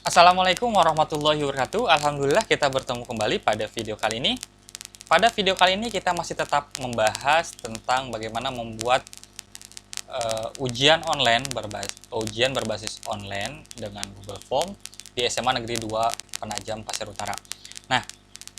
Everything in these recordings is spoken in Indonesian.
Assalamualaikum warahmatullahi wabarakatuh. Alhamdulillah kita bertemu kembali pada video kali ini. Pada video kali ini kita masih tetap membahas tentang bagaimana membuat ujian berbasis online dengan Google Form di SMA Negeri 2 Penajam Pasir Utara. Nah,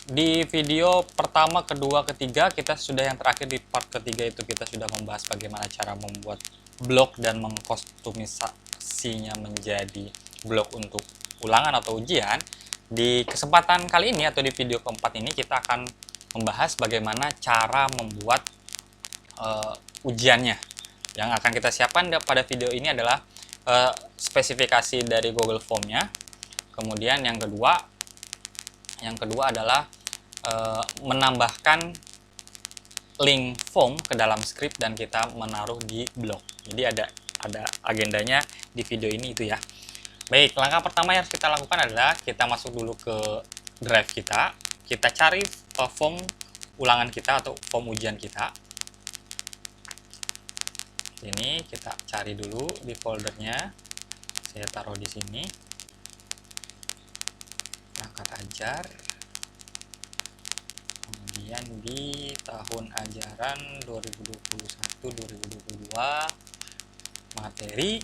di video pertama, kedua, ketiga kita sudah yang terakhir di part ketiga itu kita sudah membahas bagaimana cara membuat blog dan mengkostumisasinya menjadi blog untuk ulangan atau ujian. Di kesempatan kali ini atau di video keempat ini kita akan membahas bagaimana cara membuat ujiannya. Yang akan kita siapkan pada video ini adalah spesifikasi dari Google Form-nya. Kemudian yang kedua adalah menambahkan link form ke dalam script dan kita menaruh di blog. Jadi ada agendanya di video ini itu ya. Baik, langkah pertama yang harus kita lakukan adalah kita masuk dulu ke drive kita cari form ulangan kita atau form ujian kita. Ini kita cari dulu di foldernya. Saya taruh di sini. Perangkat ajar. Kemudian di tahun ajaran 2021-2022 materi.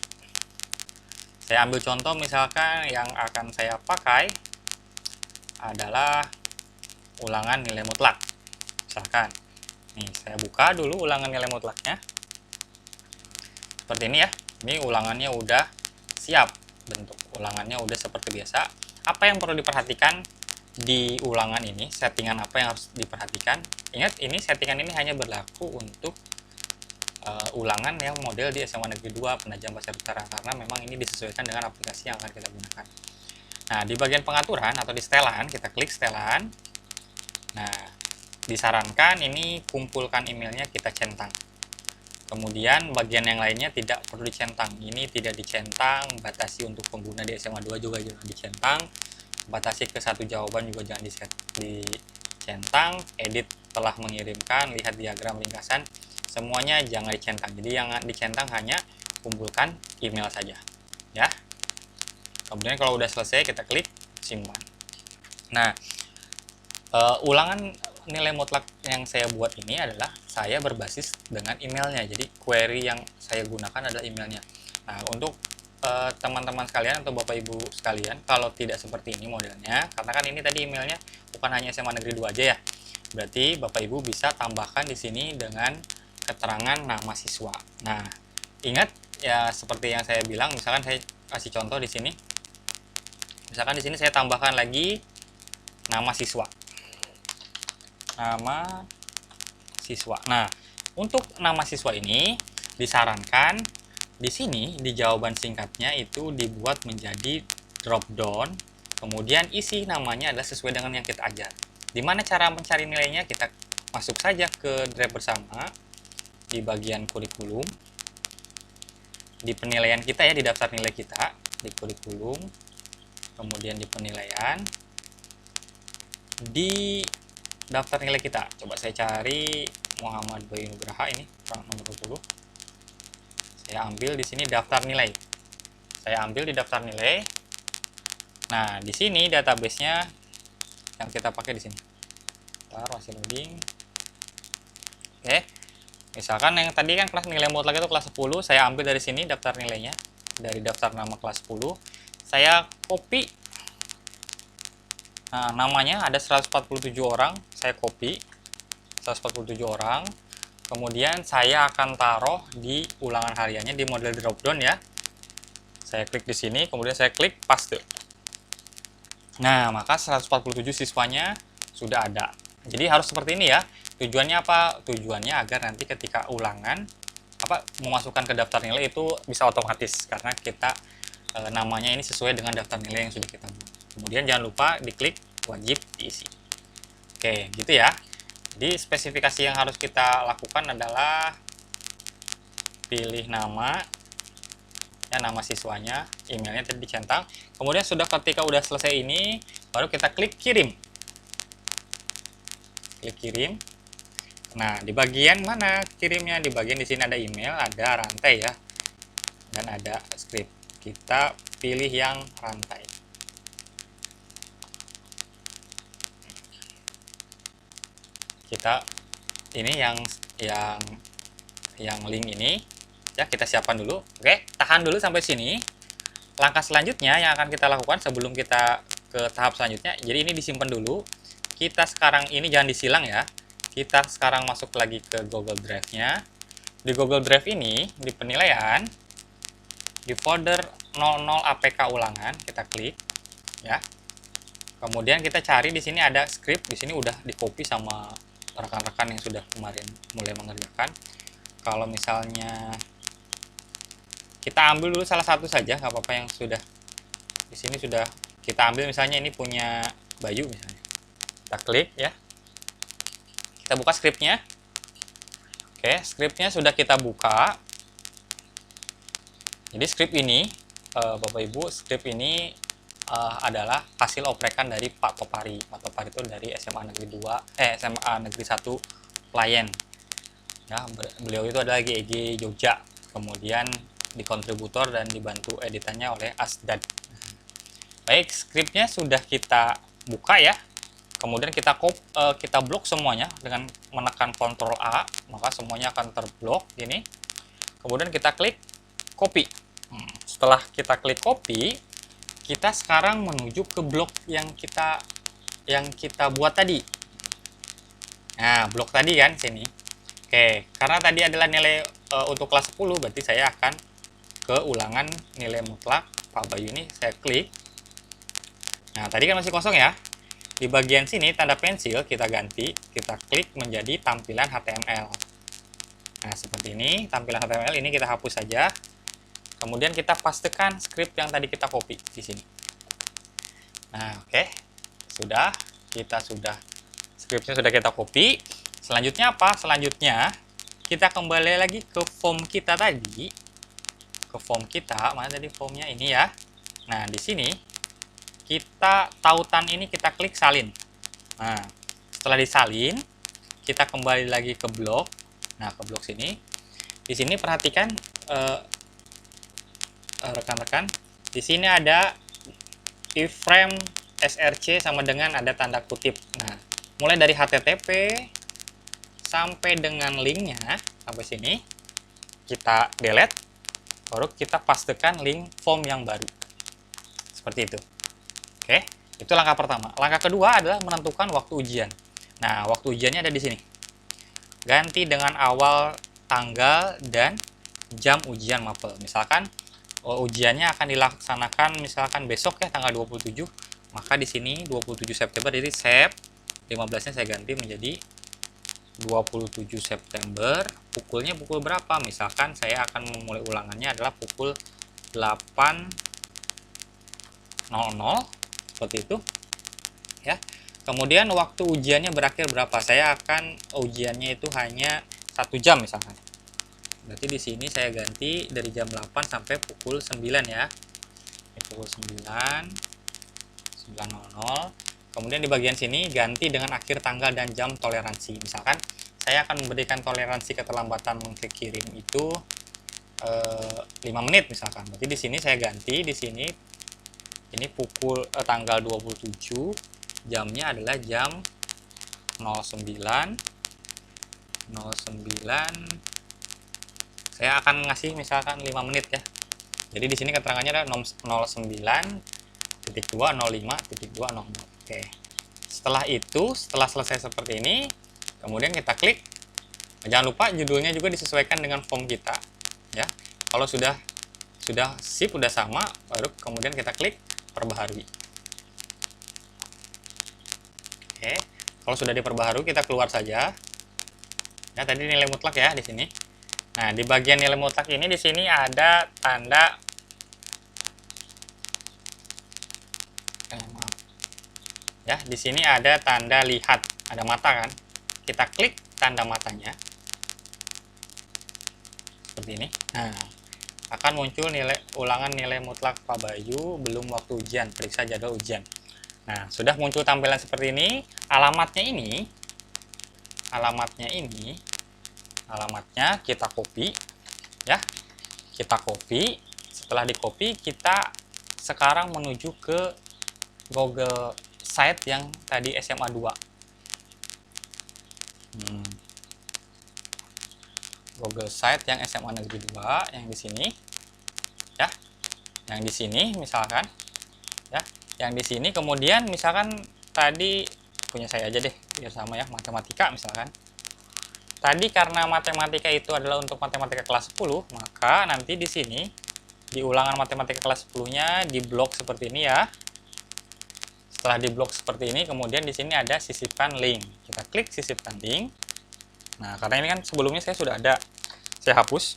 Saya ambil contoh misalkan yang akan saya pakai adalah ulangan nilai mutlak. Misalkan, nih saya buka dulu ulangan nilai mutlaknya. Seperti ini ya. Ini ulangannya udah siap. Bentuk ulangannya udah seperti biasa. Apa yang perlu diperhatikan di ulangan ini? Settingan apa yang harus diperhatikan? Ingat, ini settingan ini hanya berlaku untuk ulangan yang model di SMA Negeri 2 Penajam Pasir Utara, karena memang ini disesuaikan dengan aplikasi yang akan kita gunakan. Nah, di bagian pengaturan atau di setelan, kita klik setelan. Nah, disarankan ini kumpulkan emailnya, kita centang. Kemudian bagian yang lainnya tidak perlu dicentang. Ini tidak dicentang, batasi untuk pengguna di SMA 2 juga jangan dicentang. Batasi ke satu jawaban juga jangan dicentang. Edit telah mengirimkan, lihat diagram ringkasan, semuanya jangan dicentang. Jadi yang dicentang hanya kumpulkan email saja ya. Kemudian kalau udah selesai kita klik simpan. Nah, ulangan nilai mutlak yang saya buat ini adalah saya berbasis dengan emailnya. Jadi query yang saya gunakan adalah emailnya. Nah, untuk teman-teman sekalian atau Bapak Ibu sekalian, kalau tidak seperti ini modelnya, karena kan ini tadi emailnya bukan hanya SMA Negeri 2 aja ya. Berarti Bapak Ibu bisa tambahkan di sini dengan keterangan nama siswa. Nah, ingat ya seperti yang saya bilang, misalkan saya kasih contoh di sini. Misalkan di sini saya tambahkan lagi nama siswa. Nama siswa. Nah, untuk nama siswa ini disarankan di sini di jawaban singkatnya itu dibuat menjadi drop down, kemudian isi namanya adalah sesuai dengan yang kita ajar. Dimana cara mencari nilainya? Kita masuk saja ke drive bersama di bagian kurikulum, di penilaian kita ya, di daftar nilai kita, di kurikulum, kemudian di penilaian, di daftar nilai kita. Coba saya cari Muhammad Bayu Nugraha, ini orang nomor 20. Saya ambil di sini daftar nilai. Saya ambil di daftar nilai. Nah, di sini database-nya yang kita pakai di sini. Bentar, masih loading. Oke. Misalkan yang tadi kan kelas nilai mutlak itu kelas 10, saya ambil dari sini daftar nilainya, dari daftar nama kelas 10, saya copy. Nah, namanya ada 147 orang, saya copy 147 orang. Kemudian saya akan taruh di ulangan hariannya di model drop down ya. Saya klik di sini, kemudian saya klik paste. Nah, maka 147 siswanya sudah ada. Jadi harus seperti ini ya. Tujuannya apa? Tujuannya agar nanti ketika ulangan memasukkan ke daftar nilai itu bisa otomatis karena kita namanya ini sesuai dengan daftar nilai yang sudah kita buat. Kemudian jangan lupa diklik wajib diisi. Oke, gitu ya. Jadi spesifikasi yang harus kita lakukan adalah pilih nama, ya, nama siswanya, emailnya tadi dicentang. Kemudian ketika udah selesai ini, baru kita klik kirim. Klik kirim. Nah, di bagian mana kirimnya? Di bagian di sini ada email, ada rantai ya, dan ada script. Kita pilih yang rantai. kita ini yang link ini ya, kita siapkan dulu. Oke, tahan dulu sampai sini. Langkah selanjutnya yang akan kita lakukan sebelum kita ke tahap selanjutnya, jadi ini disimpan dulu. Kita sekarang ini jangan disilang ya. Kita sekarang masuk lagi ke Google Drive-nya. Di Google Drive ini, di penilaian, di folder 00 APK ulangan, kita klik ya. Kemudian kita cari di sini ada script, di sini udah di-copy sama rekan-rekan yang sudah kemarin mulai mengerjakan. Kalau misalnya kita ambil dulu salah satu saja, nggak apa-apa yang sudah di sini sudah kita ambil, misalnya ini punya Bayu misalnya. Kita klik ya. Kita buka scriptnya. Oke, scriptnya sudah kita buka. Jadi script ini, Bapak Ibu, script ini adalah hasil oprekan dari Pak Topari. Pak Topari itu dari SMA Negeri 2, SMA Negeri 1 Klayen. Ya, beliau itu adalah GEG Jogja. Kemudian dikontributor dan dibantu editannya oleh Asdad. Baik, scriptnya sudah kita buka ya. Kemudian kita blok semuanya dengan menekan Ctrl A, maka semuanya akan terblok gini. Kemudian kita klik copy. Setelah kita klik copy, kita sekarang menuju ke blok yang kita buat tadi. Nah, blok tadi kan sini. Oke, karena tadi adalah nilai untuk kelas 10, berarti saya akan ke ulangan nilai mutlak Pak Bayu ini, saya klik. Nah, tadi kan masih kosong ya. Di bagian sini tanda pensil kita ganti, kita klik menjadi tampilan HTML. Nah, seperti ini, tampilan HTML ini kita hapus saja. Kemudian kita pastekan script yang tadi kita copy di sini. Nah, oke. Scriptnya sudah kita copy. Selanjutnya apa? Selanjutnya kita kembali lagi ke form kita tadi. Ke form kita, mana tadi formnya ini ya. Nah, di sini kita tautan ini kita klik salin. Nah, setelah disalin, kita kembali lagi ke blok. Nah, ke blok sini. Di sini perhatikan rekan-rekan, di sini ada iframe src sama dengan ada tanda kutip. Nah, mulai dari http sampai dengan linknya sampai sini kita delete, baru kita pastekan link form yang baru seperti itu. Oke, itu langkah pertama. Langkah kedua adalah menentukan waktu ujian. Nah, waktu ujiannya ada di sini. Ganti dengan awal tanggal dan jam ujian mapel. Misalkan ujiannya akan dilaksanakan misalkan besok ya, tanggal 27, maka di sini 27 September, jadi Sep 15-nya saya ganti menjadi 27 September. Pukulnya pukul berapa? Misalkan saya akan memulai ulangannya adalah pukul 8.00 seperti itu ya. Kemudian waktu ujiannya berakhir berapa? Saya akan ujiannya itu hanya 1 jam misalkan. Berarti di sini saya ganti dari jam 8 sampai pukul 9 ya. Ini pukul 9.00. Kemudian di bagian sini ganti dengan akhir tanggal dan jam toleransi. Misalkan saya akan memberikan toleransi keterlambatan mengklik kirim itu 5 menit misalkan. Berarti di sini saya ganti di sini ini pukul tanggal 27, jamnya adalah jam 09.09. Saya akan ngasih misalkan 5 menit ya. Jadi di sini keterangannya ada 09.2.05.200. Oke. Setelah itu, setelah selesai seperti ini, kemudian kita klik. Jangan lupa judulnya juga disesuaikan dengan form kita, ya. Kalau sudah sip, sudah sama, baru kemudian kita klik perbaharui. Oke. Kalau sudah diperbaharui, kita keluar saja. Ya, tadi nilai mutlak ya di sini. Nah, di bagian nilai mutlak ini di sini ada tanda ya, di sini ada tanda lihat, ada mata kan? Kita klik tanda matanya. Seperti ini. Nah, akan muncul ulangan nilai mutlak Pak Bayu belum waktu ujian, periksa jadwal ujian. Nah, sudah muncul tampilan seperti ini. Alamatnya kita copy ya. Kita copy. Setelah di copy, kita sekarang menuju ke Google site yang tadi SMA 2. Google Site yang SMA Negeri 2 yang di sini ya. Yang di sini misalkan ya. Yang di sini kemudian misalkan tadi punya saya aja deh biar sama ya, matematika misalkan. Tadi karena matematika itu adalah untuk matematika kelas 10, maka nanti di sini di ulangan matematika kelas 10-nya di blok seperti ini ya. Setelah di blok seperti ini, kemudian di sini ada sisipkan link. Kita klik sisipkan link. Nah, karena ini kan sebelumnya saya sudah ada, saya hapus.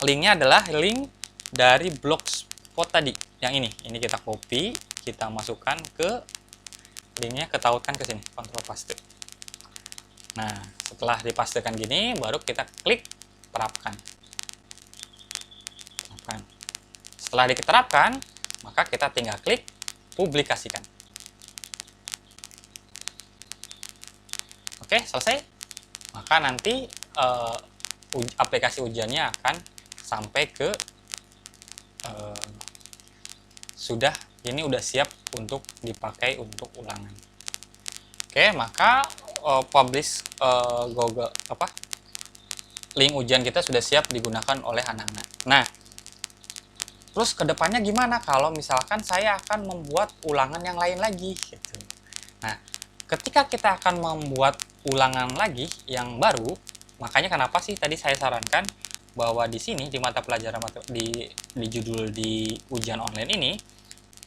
Linknya adalah link dari blogspot tadi, yang ini. Ini kita copy, kita masukkan ke linknya, ketautkan ke sini, Ctrl paste. Nah, setelah dipastekan gini, baru kita klik terapkan. Setelah diterapkan, maka kita tinggal klik publikasikan. Oke, selesai. Maka nanti aplikasi ujiannya akan sampai ke ini udah siap untuk dipakai untuk ulangan. Oke, maka publish Google link ujian kita sudah siap digunakan oleh anak-anak. Nah, terus kedepannya gimana kalau misalkan saya akan membuat ulangan yang lain lagi gitu. Nah, ketika kita akan membuat ulangan lagi yang baru, makanya kenapa sih tadi saya sarankan bahwa di sini di mata pelajaran di judul di ujian online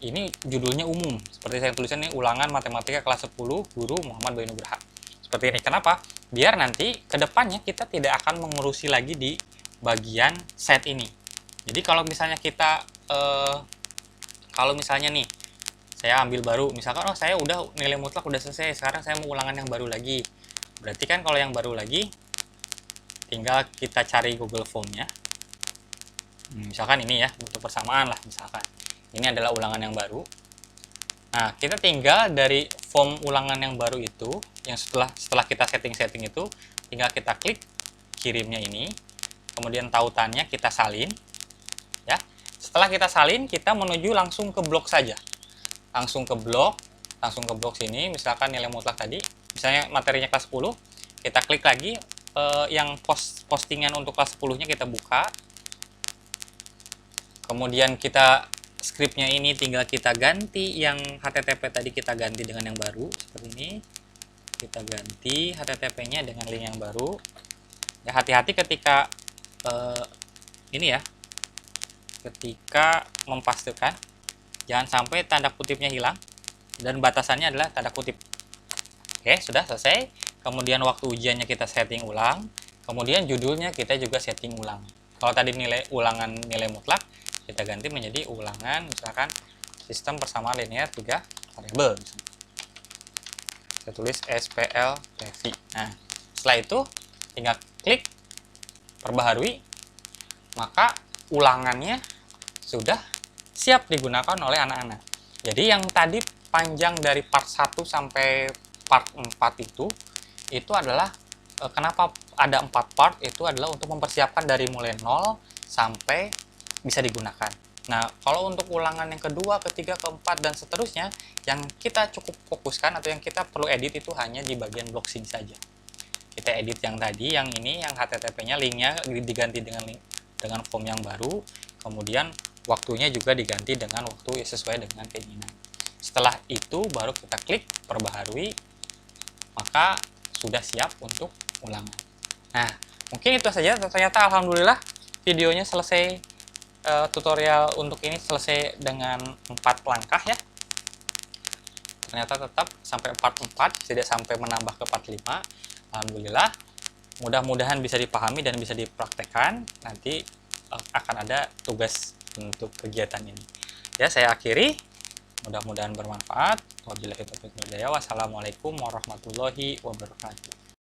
ini judulnya umum. Seperti saya tulisan ini, ulangan matematika kelas 10 guru Muhammad Bayu Nugraha. Seperti ini. Kenapa? Biar nanti kedepannya kita tidak akan mengurusi lagi di bagian set ini. Jadi kalau misalnya kita kalau misalnya nih saya ambil baru, misalkan saya udah nilai mutlak udah selesai, sekarang saya mau ulangan yang baru lagi. Berarti kan kalau yang baru lagi tinggal kita cari Google Form-nya. Misalkan ini ya, untuk persamaan lah misalkan. Ini adalah ulangan yang baru. Nah, kita tinggal dari form ulangan yang baru itu, yang setelah kita setting itu, tinggal kita klik kirimnya ini, kemudian tautannya kita salin. Ya, setelah kita salin, kita menuju langsung ke blok saja. Langsung ke blok sini, misalkan nilai mutlak tadi, misalnya materinya kelas 10, kita klik lagi yang postingan untuk kelas 10-nya kita buka. Kemudian kita skripnya ini tinggal kita ganti, yang HTTP tadi kita ganti dengan yang baru seperti ini. Kita ganti HTTP-nya dengan link yang baru. Ya, hati-hati ketika ini ya, ketika mempastekan, jangan sampai tanda kutipnya hilang dan batasannya adalah tanda kutip. Oke, sudah selesai. Kemudian waktu ujiannya kita setting ulang, kemudian judulnya kita juga setting ulang. Kalau tadi nilai ulangan nilai mutlak, kita ganti menjadi ulangan misalkan sistem persamaan linear 3 variabel. Saya tulis SPLTV. Nah, setelah itu tinggal klik perbaharui, maka ulangannya sudah siap digunakan oleh anak-anak. Jadi yang tadi panjang dari part 1 sampai part 4 itu adalah kenapa ada 4 part, itu adalah untuk mempersiapkan dari mulai 0 sampai bisa digunakan. Nah, kalau untuk ulangan yang kedua, ketiga, keempat, dan seterusnya, yang kita cukup fokuskan atau yang kita perlu edit itu hanya di bagian block sini saja. Kita edit yang tadi, yang ini, yang HTTP-nya, linknya diganti dengan form yang baru, kemudian waktunya juga diganti dengan waktu sesuai dengan keinginan. Setelah itu baru kita klik perbaharui, maka sudah siap untuk ulangan. Nah, mungkin itu saja. Ternyata alhamdulillah videonya selesai, tutorial untuk ini selesai dengan 4 langkah ya. Ternyata tetap sampai part 4, tidak sampai menambah ke part 5. Alhamdulillah, mudah-mudahan bisa dipahami dan bisa dipraktekkan. Nanti akan ada tugas untuk kegiatan ini. Ya, saya akhiri. Mudah-mudahan bermanfaat. Wabillahi taufiq wal hidayah. Wassalamualaikum warahmatullahi wabarakatuh.